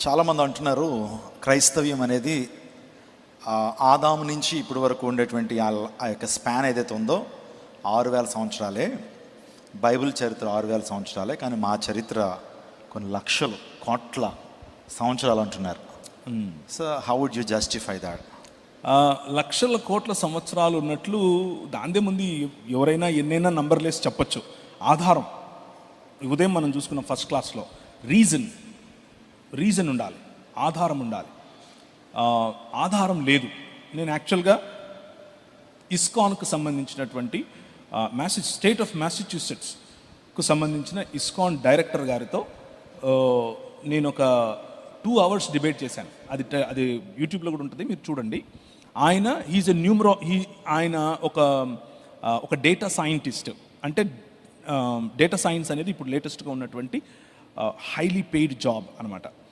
చాలామంది అంటున్నారు క్రైస్తవ్యం అనేది ఆదాము నుంచి ఇప్పటి వరకు ఉండేటువంటి ఆ యొక్క స్పాన్ ఏదైతే ఉందో 6000 సంవత్సరాలే. బైబిల్ చరిత్ర 6000 సంవత్సరాలే, కానీ మా చరిత్ర కొన్ని లక్షలు కోట్ల సంవత్సరాలు అంటున్నారు. So how would you justify that? లక్షల కోట్ల సంవత్సరాలు ఉన్నట్లు దాందే ముందు ఎవరైనా ఎన్నైనా నంబర్లేసి చెప్పచ్చు. ఆధారం ఉదయం మనం చూసుకున్న ఫస్ట్ క్లాస్లో రీజన్ ఉండాలి, ఆధారం ఉండాలి. ఆధారం లేదు. నేను యాక్చువల్గా ఇస్కాన్కు సంబంధించినటువంటి స్టేట్ ఆఫ్ మ్యాసచ్యూసెట్స్కు సంబంధించిన ఇస్కాన్ డైరెక్టర్ గారితో నేను ఒక 2 hours డిబేట్ చేశాను. అది యూట్యూబ్లో కూడా ఉంటుంది, మీరు చూడండి. ఆయన ఒక డేటా సైంటిస్ట్. అంటే డేటా సైన్స్ అనేది ఇప్పుడు లేటెస్ట్గా ఉన్నటువంటి హైలీ పెయిడ్ జాబ్ అనమాట.